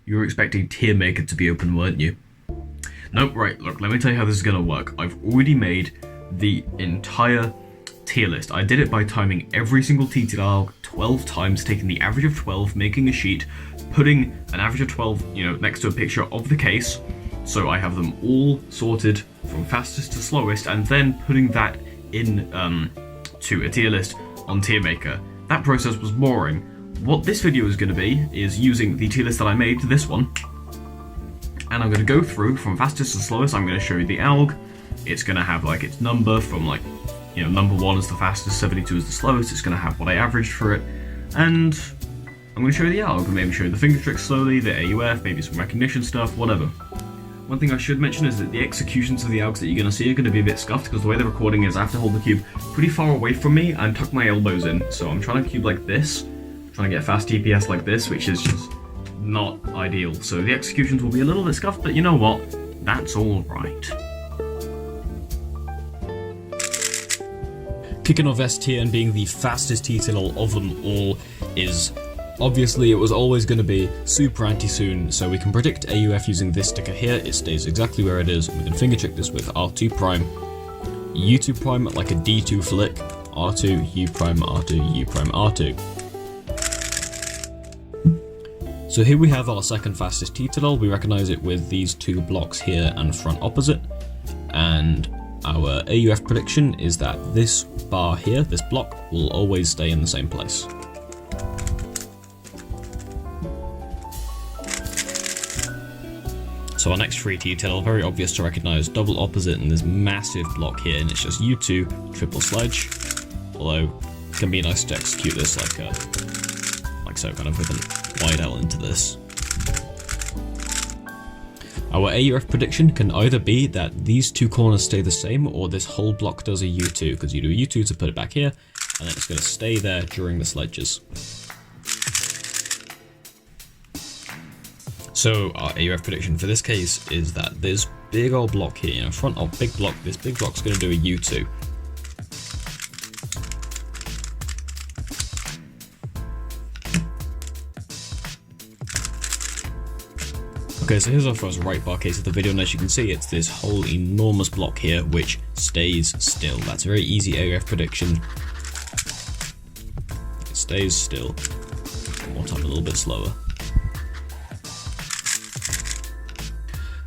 you were expecting tier maker to be open, weren't you? Nope, right, look, let me tell you how this is gonna work. I've already made the entire tier list. I did it by timing every single Ttll 12 times, taking the average of 12, making a sheet, putting an average of 12, next to a picture of the case. So I have them all sorted from fastest to slowest, and then putting that in to a tier list on tier maker. That process was boring. What this video is going to be is using the tier list that I made, this one, and I'm going to go through from fastest to slowest. I'm going to show you the alg. It's going to have like its number from like, number 1 is the fastest, 72 is the slowest. It's going to have what I averaged for it, and I'm going to show you the alg, maybe show you the finger tricks slowly, the AUF, maybe some recognition stuff, whatever. One thing I should mention is that the executions of the algs that you're going to see are going to be a bit scuffed, because the way the recording is, I have to hold the cube pretty far away from me and tuck my elbows in. So I'm trying to cube like this, trying to get fast TPS like this, which is just not ideal. So the executions will be a little bit scuffed, but you know what? That's alright. Kicking off S tier and being the fastest Ttll of them all is, obviously it was always going to be super anti-soon, so we can predict AUF using this sticker here. It stays exactly where it is. We can finger check this with R2 prime, U2 prime like a D2 flick, R2, U prime, R2, U prime, R2. So here we have our second fastest Ttll. We recognize it with these two blocks here and front opposite, and our AUF prediction is that this bar here, this block, will always stay in the same place. So our next free Ttll, very obvious to recognize, double opposite in this massive block here, and it's just U2, triple sledge, although it can be nice to execute this like so, kind of with a wide L into this. Our AUF prediction can either be that these two corners stay the same, or this whole block does a U2, because you do a U2 to put it back here, and then it's going to stay there during the sledges. So our AUF prediction for this case is that this big old block here, front of big block, this big block's going to do a U2. Okay, so here's our first right bar case of the video, and as you can see, it's this whole enormous block here which stays still. That's a very easy AUF prediction. It stays still. One more time, a little bit slower.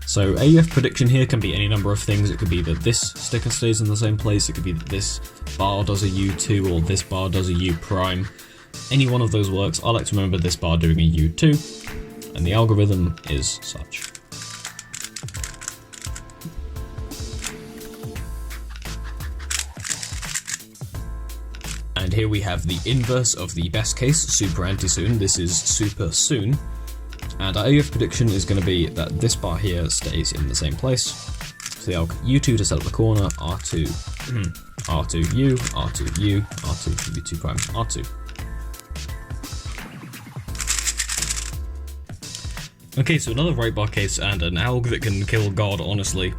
So AUF prediction here can be any number of things. It could be that this sticker stays in the same place, it could be that this bar does a U2 or this bar does a U prime. Any one of those works. I like to remember this bar doing a U2, and the algorithm is such. And here we have the inverse of the best case, super anti-soon. This is super soon. And our AUF prediction is going to be that this bar here stays in the same place. So the alg U2 to set up the corner, R2, R2U, R2U, R2, U2 prime, R2. Okay, so another right bar case and an alg that can kill God, honestly.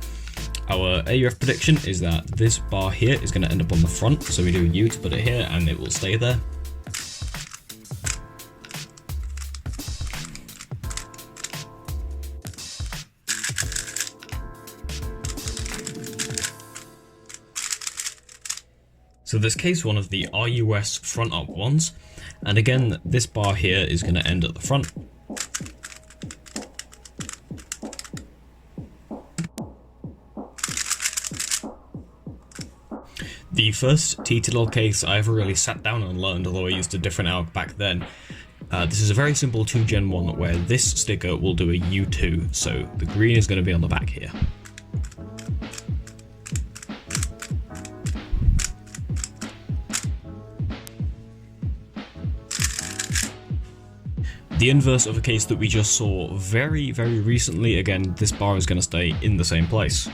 Our AUF prediction is that this bar here is going to end up on the front, so we do a U to put it here and it will stay there. So this case one of the RUS front up ones, and again this bar here is going to end at the front. The first Ttll case I ever really sat down and learned, although I used a different alg back then. This is a very simple 2gen 1 where this sticker will do a U2, so the green is going to be on the back here. The inverse of a case that we just saw very, very recently, again, this bar is going to stay in the same place.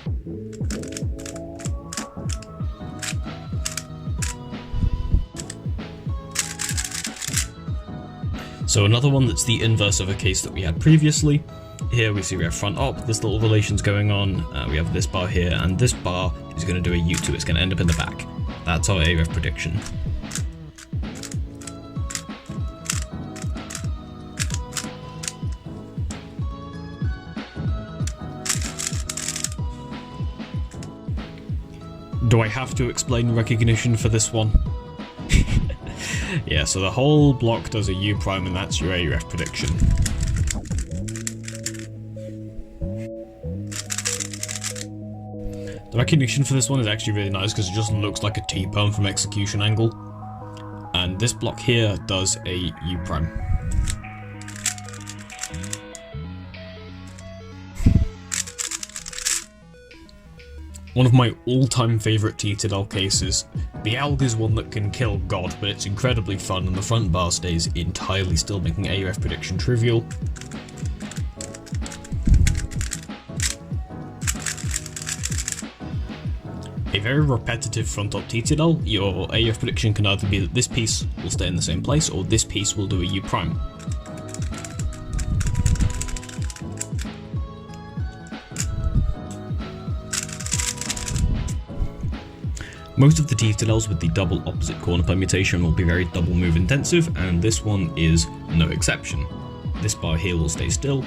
So another one that's the inverse of a case that we had previously. Here we see we have front op, this little relation's going on, we have this bar here, and this bar is going to do a U2, it's going to end up in the back. That's our AUF prediction. Do I have to explain recognition for this one? Yeah, so the whole block does a U prime, and that's your AUF prediction. The recognition for this one is actually really nice because it just looks like a T-perm from execution angle. And this block here does a U prime. One of my all-time favourite Ttll cases. The ALG is one that can kill God, but it's incredibly fun, and the front bar stays entirely still, making AUF prediction trivial. A very repetitive front-up Ttll, your AUF prediction can either be that this piece will stay in the same place, or this piece will do a U prime. Most of the Ttlls with the double opposite corner permutation will be very double move intensive, and this one is no exception. This bar here will stay still,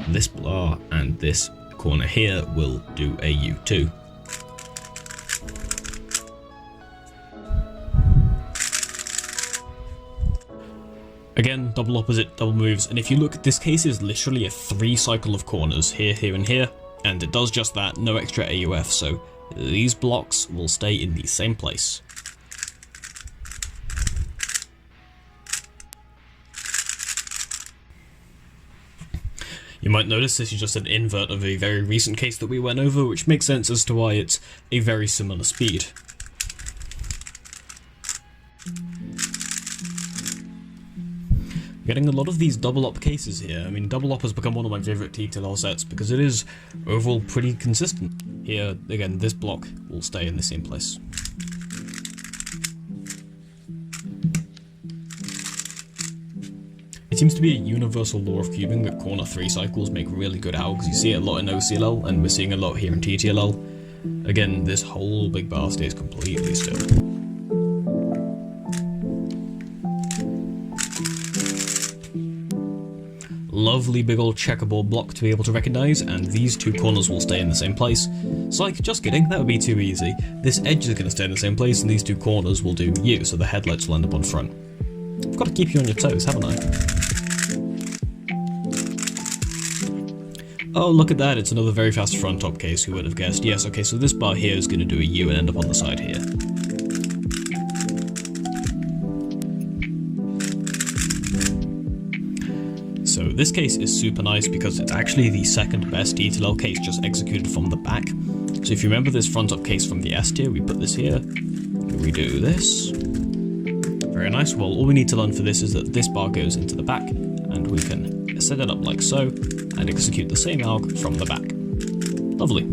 this bar and this corner here will do a U2. Again, double opposite, double moves, and if you look, this case is literally a 3 cycle of corners, here, here and here, and it does just that, no extra AUF, so these blocks will stay in the same place. You might notice this is just an invert of a very recent case that we went over, which makes sense as to why it's a very similar speed. Getting a lot of these double up cases here. I mean, double up has become one of my favourite Ttll sets because it is overall pretty consistent. Here, again, this block will stay in the same place. It seems to be a universal law of cubing that corner 3 cycles make really good ALGs. You see it a lot in OCLL, and we're seeing a lot here in TTLL. Again, this whole big bar stays completely still. Lovely big old checkerboard block to be able to recognise, and these 2 corners will stay in the same place. Psych, just kidding, that would be too easy. This edge is going to stay in the same place, and these 2 corners will do U, so the headlights will end up on front. I've got to keep you on your toes, haven't I? Oh, look at that, it's another very fast front top case, who would have guessed? Yes, okay, so this bar here is going to do a U and end up on the side here. So this case is super nice because it's actually the second best Ttll case just executed from the back. So if you remember this front up case from the S tier, we put this here, we do this. Very nice. Well, all we need to learn for this is that this bar goes into the back, and we can set it up like so, and execute the same ALG from the back. Lovely.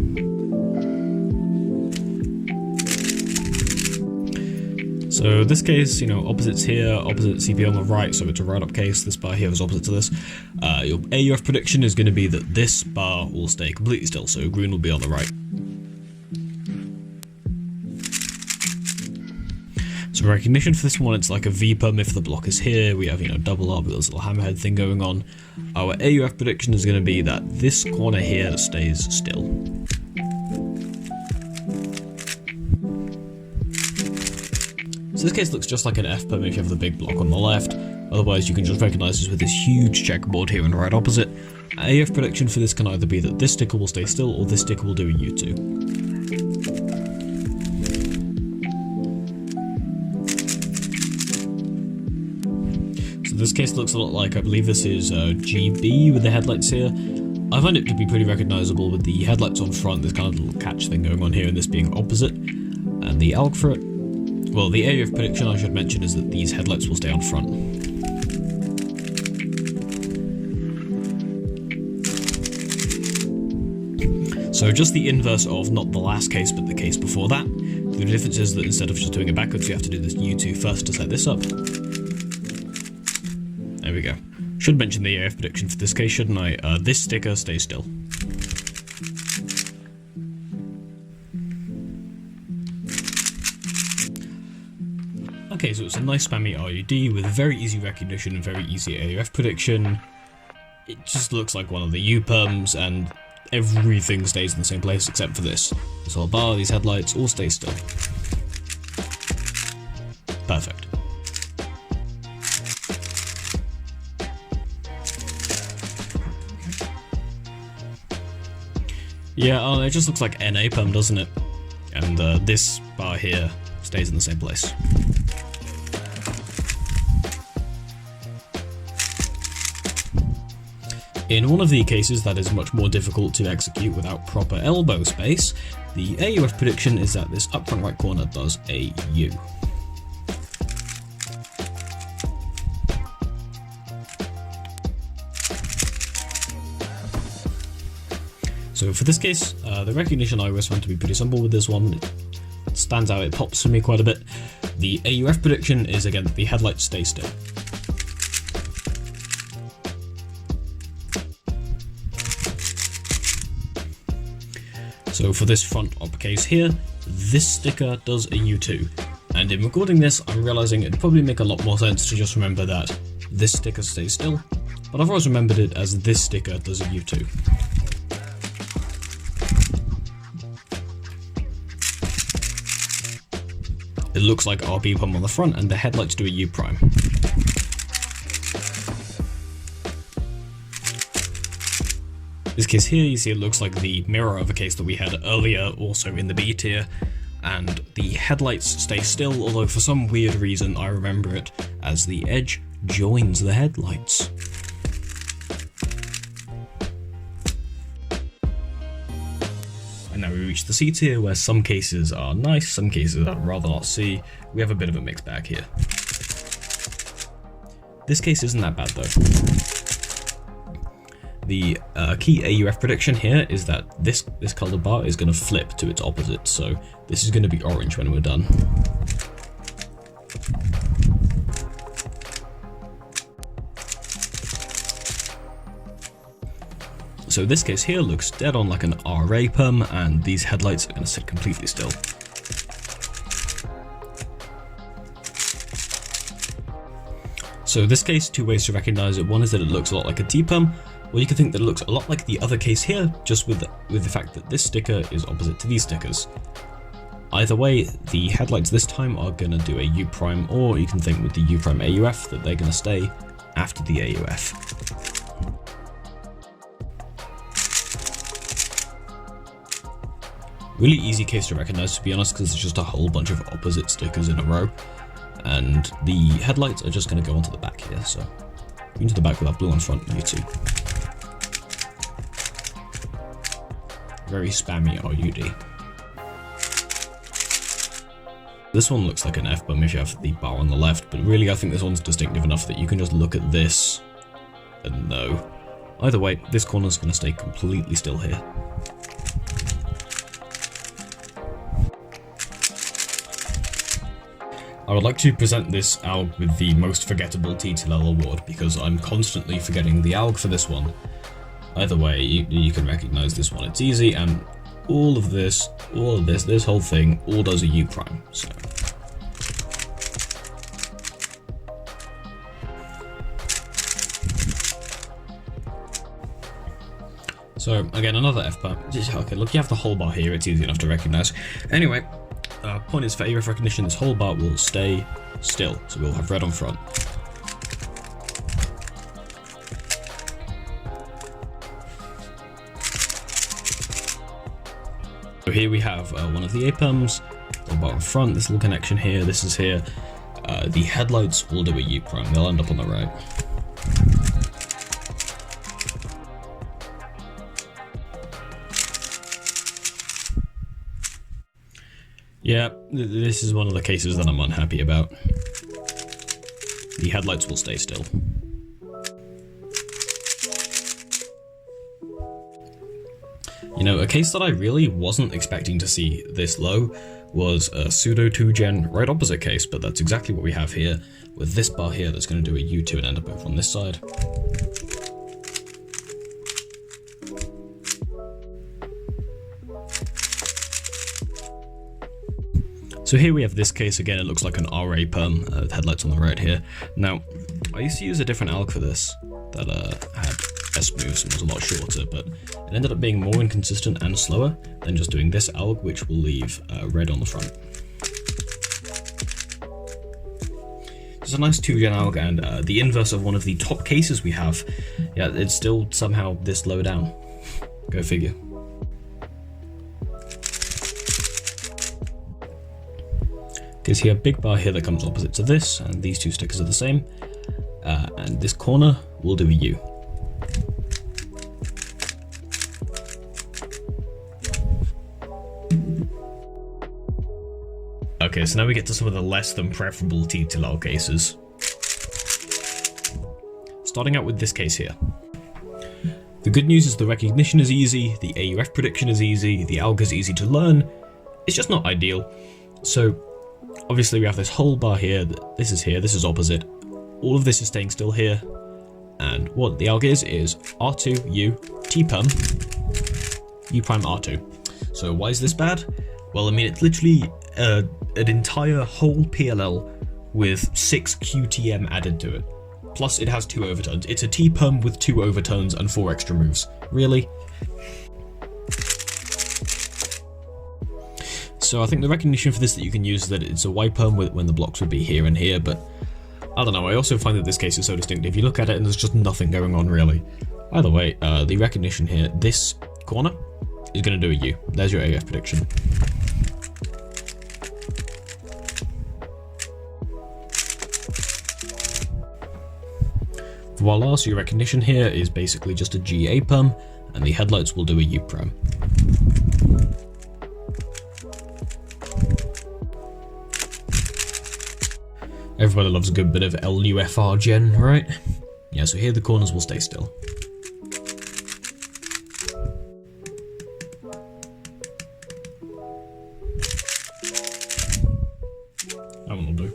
So this case, you know, opposites here, opposite CP on the right, so it's a right up case. This bar here is opposite to this. Your AUF prediction is going to be that this bar will stay completely still, so green will be on the right. So recognition for this one, it's like a V-perm if the block is here. We have, you know, double up with this little hammerhead thing going on. Our AUF prediction is going to be that this corner here stays still. So this case looks just like an F-perm if you have the big block on the left. Otherwise, you can just recognize this with this huge checkerboard here and right opposite. AUF prediction for this can either be that this sticker will stay still or this sticker will do a U2. So this case looks a lot like, I believe this is GB with the headlights here. I find it to be pretty recognizable with the headlights on front, this kind of little catch thing going on here, and this being opposite. And the ALG for it, well, the AUF prediction I should mention is that these headlights will stay on front. So just the inverse of not the last case, but the case before that. The difference is that instead of just doing it backwards, you have to do this U2 first to set this up. There we go. Should mention the AUF prediction for this case, shouldn't I? This sticker stays still. Okay, so it's a nice spammy RUD with very easy recognition and very easy AUF prediction. It just looks like one of the U-perms, and everything stays in the same place except for this. This whole bar, these headlights, all stay still. Perfect. Yeah, it just looks like NA perm, doesn't it? And this bar here stays in the same place. In one of the cases that is much more difficult to execute without proper elbow space, the AUF prediction is that this up front right corner does a U. So for this case, the recognition I always found to be pretty simple with this one. It stands out, it pops for me quite a bit. The AUF prediction is again that the headlights stay still. So for this front op case here, this sticker does a U2. And in recording this, I'm realizing it'd probably make a lot more sense to just remember that this sticker stays still, but I've always remembered it as this sticker does a U2. It looks like RB pump on the front and the headlights do a U prime. This case here, you see it looks like the mirror of a case that we had earlier, also in the B tier, and the headlights stay still, although for some weird reason I remember it as the edge joins the headlights. And now we reach the C tier, where some cases are nice, some cases are rather not C. We have a bit of a mixed bag here. This case isn't that bad though. The key AUF prediction here is that this colored bar is going to flip to its opposite, so this is going to be orange when we're done. So this case here looks dead on like an RA perm, and these headlights are going to sit completely still. So this case, two ways to recognize it. One is that it looks a lot like a T perm, or you can think that it looks a lot like the other case here, just with the fact that this sticker is opposite to these stickers. Either way, the headlights this time are going to do a U prime, or you can think with the U prime AUF that they're going to stay after the AUF. Really easy case to recognize, to be honest, because it's just a whole bunch of opposite stickers in a row. And the headlights are just going to go onto the back here, so into the back with that blue on front, U2. Very spammy RUD. This one looks like an F bum if you have the bar on the left, but really I think this one's distinctive enough that you can just look at this and know. Either way, this corner's going to stay completely still here. I would like to present this ALG with the most forgettable Ttll award, because I'm constantly forgetting the ALG for this one. Either way, you can recognize this one, it's easy, and all of this, this whole thing, all does a U prime, so. So, again, another F bar. Okay, look, you have the whole bar here, it's easy enough to recognize. Anyway, point is, for AUF recognition, this whole bar will stay still, so we'll have red on front. So here we have one of the A-perms, the bar on front, this little connection here, this is here. The headlights will do a U prime, they'll end up on the right. Yeah, this is one of the cases that I'm unhappy about. The headlights will stay still. You know, a case that I really wasn't expecting to see this low was a pseudo 2-gen right opposite case, but that's exactly what we have here, with this bar here that's going to do a U2 and end up over on this side. So here we have this case again, it looks like an RA perm, headlights on the right here. Now, I used to use a different ALG for this that had S moves and was a lot shorter, but it ended up being more inconsistent and slower than just doing this alg, which will leave red on the front. It's a nice 2-gen alg, and the inverse of one of the top cases we have. Yeah, it's still somehow this low down. Go figure. Okay, so you have a big bar here that comes opposite to this, and these two stickers are the same. And this corner will do a U. Okay, so now we get to some of the less than preferable Ttll cases. Starting out with this case here. The good news is the recognition is easy, the AUF prediction is easy, the alg is easy to learn. It's just not ideal. So obviously we have this whole bar here, this is opposite. All of this is staying still here. And what the alg is R2, U, T perm, U prime R2. So why is this bad? Well, I mean, it's literally an entire whole PLL with 6 QTM added to it. Plus it has 2 overtones. It's a T perm with 2 overtones and 4 extra moves. Really? So I think the recognition for this that you can use is that it's a Y perm when the blocks would be here and here, but I don't know, I also find that this case is so distinctive. You look at it and there's just nothing going on really. Either way, the recognition here, this corner is going to do a U. There's your AF prediction. Voila, so your recognition here is basically just a GA perm, and the headlights will do a U perm. Everybody loves a good bit of LUFR gen, right? Yeah, so here the corners will stay still. That one will do.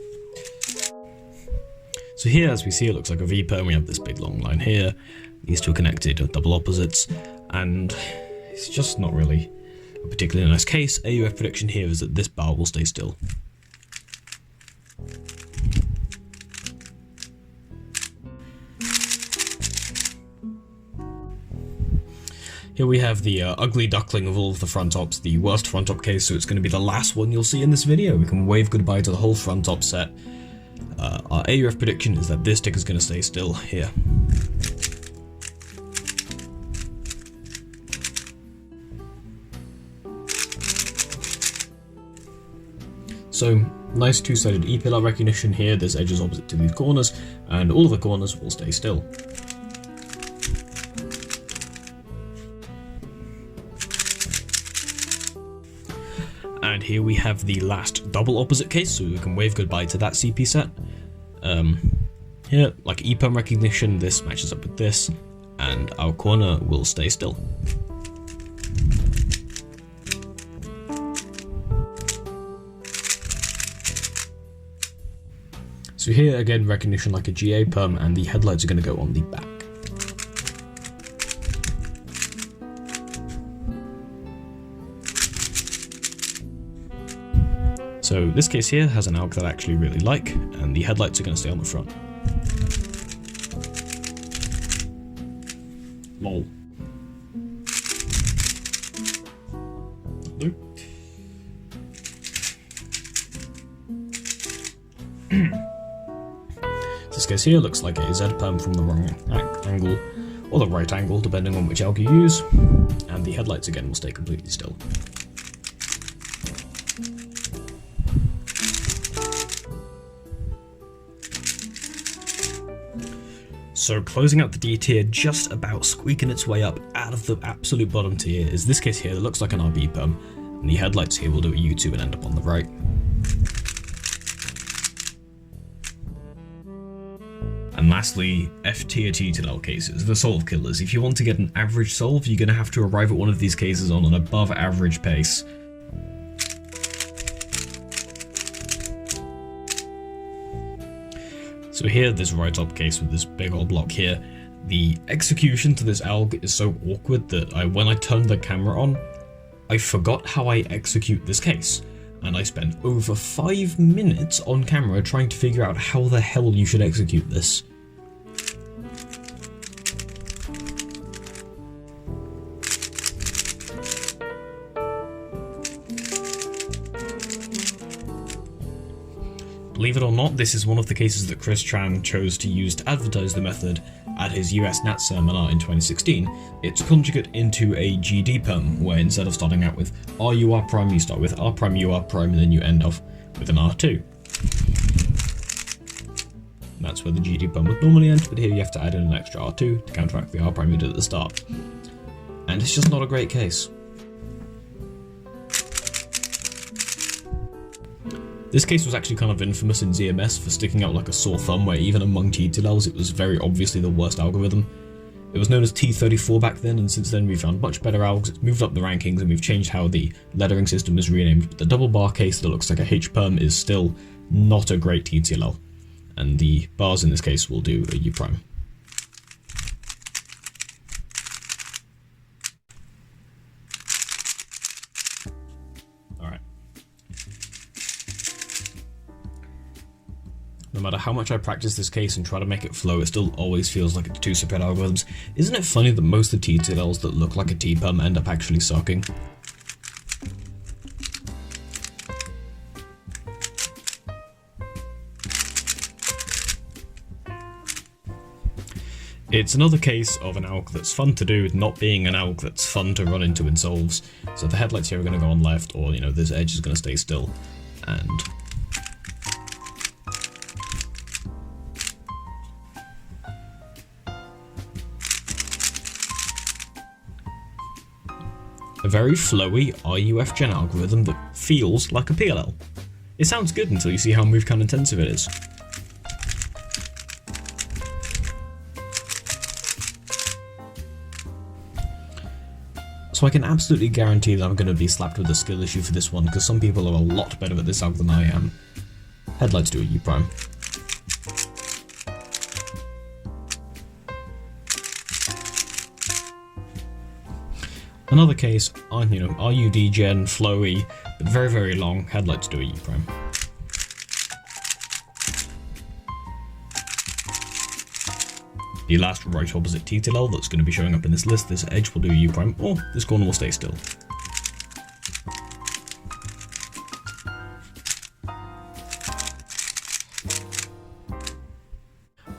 So here, as we see, it looks like a V-perm. We have this big long line here. These two are connected at double opposites, and it's just not really a particularly nice case. AUF prediction here is that this bar will stay still. Here we have the ugly duckling of all of the front ops, the worst front op case, so it's going to be the last one you'll see in this video. We can wave goodbye to the whole front op set. Our AUF prediction is that this stick is going to stay still here. So, nice two-sided EPLR recognition here. There's edges opposite to these corners, and all of the corners will stay still. And here we have the last double opposite case, so we can wave goodbye to that CP set. Here, like EPERM recognition, this matches up with this, and our corner will stay still. So here again, recognition like a GA perm, and the headlights are going to go on the back. So this case here has an alg that I actually really like, and the headlights are going to stay on the front. Lol. This case here looks like a Z perm from the wrong angle, or the right angle, depending on which alg you use, and the headlights again will stay completely still. So closing out the D tier, just about squeaking its way up out of the absolute bottom tier, is this case here that looks like an RB perm, and the headlights here will do a U2 and end up on the right. And lastly, F tier Ttll cases, the solve killers. If you want to get an average solve, you're going to have to arrive at one of these cases on an above average pace. So here, this right top case with this big old block here, the execution to this alg is so awkward that when I turned the camera on, I forgot how I execute this case. And I spent over 5 minutes on camera trying to figure out how the hell you should execute this. Believe it or not, this is one of the cases that Chris Chan chose to use to advertise the method at his US NAT seminar in 2016. It's conjugate into a GD perm, where instead of starting out with RU R prime, you start with R prime U R prime, and then you end off with an R2. And that's where the GD perm would normally end, but here you have to add in an extra R2 to counteract the R prime you did at the start. And it's just not a great case. This case was actually kind of infamous in ZMS for sticking out like a sore thumb, where even among Ttls it was very obviously the worst algorithm. It was known as T34 back then, and since then we've found much better algs, it's moved up the rankings, and we've changed how the lettering system is renamed. But the double bar case that looks like a H perm is still not a great TTL, and the bars in this case will do a U prime. No matter how much I practice this case and try to make it flow, it still always feels like it's two separate algorithms. Isn't it funny that most of the TTLs that look like a T-perm end up actually sucking? It's another case of an alg that's fun to do, not being an alg that's fun to run into in solves. So the headlights here are going to go on left, or this edge is going to stay still, and a very flowy RUF gen algorithm that feels like a PLL. It sounds good until you see how move count intensive it is. So I can absolutely guarantee that I'm going to be slapped with a skill issue for this one, because some people are a lot better at this alg than I am. Headlights do a U prime. Another case, RUD gen, flowy, but very, very long, headlights do a U prime. The last right opposite Ttl that's going to be showing up in this list, this edge will do a U prime, or this corner will stay still.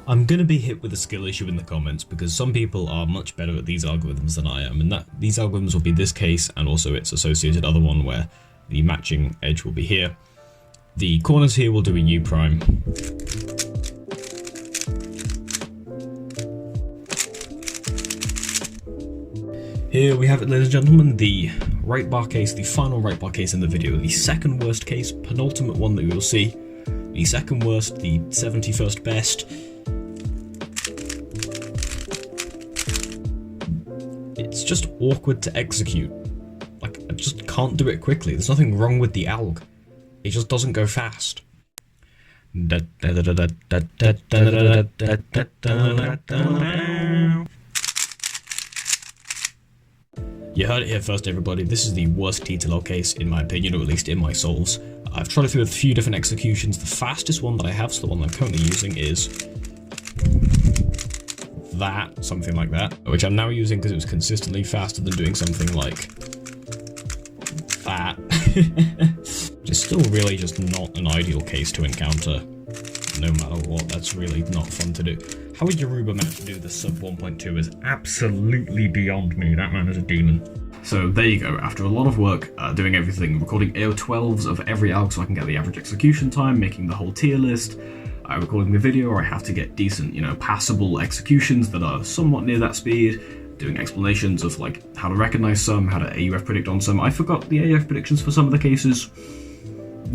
I'm going to be hit with a skill issue in the comments, because some people are much better at these algorithms than I am, and these algorithms will be this case and also its associated other one where the matching edge will be here. The corners here will do a U prime. Here we have it, ladies and gentlemen, the right bar case, the final right bar case in the video, the second worst case, penultimate one that we will see, the second worst, the 71st best. It's just awkward to execute. Like, I just can't do it quickly. There's nothing wrong with the alg. It just doesn't go fast. You heard it here first, everybody. This is the worst Ttl case, in my opinion, or at least in my solves. I've tried it through a few different executions. The fastest one that I have, so the one I'm currently using, is that, something like that, which I'm now using because it was consistently faster than doing something like that. It's still really just not an ideal case to encounter, no matter what. That's really not fun to do. How Yoruba managed to do the sub 1.2 is absolutely beyond me. That man is a demon. So there you go. After a lot of work doing everything, recording AO12s of every alg so I can get the average execution time, making the whole tier list, recording the video, or I have to get decent, passable executions that are somewhat near that speed, doing explanations of like how to recognize some, how to AUF predict on some. I forgot the AUF predictions for some of the cases.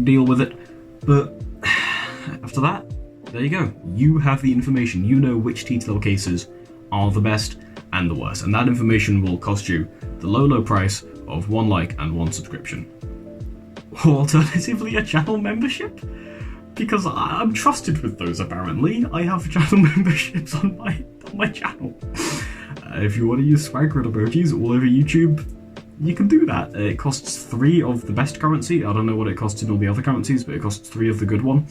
Deal with it. But after that, there you go. You have the information. You know which Ttl cases are the best and the worst, and that information will cost you the low price of 1 like and 1 subscription. Or alternatively, a channel membership? Because I'm trusted with those, apparently. I have channel memberships on my channel. If you want to use swag grid emojis all over YouTube, you can do that. It costs 3 of the best currency. I don't know what it costs in all the other currencies, but it costs 3 of the good one.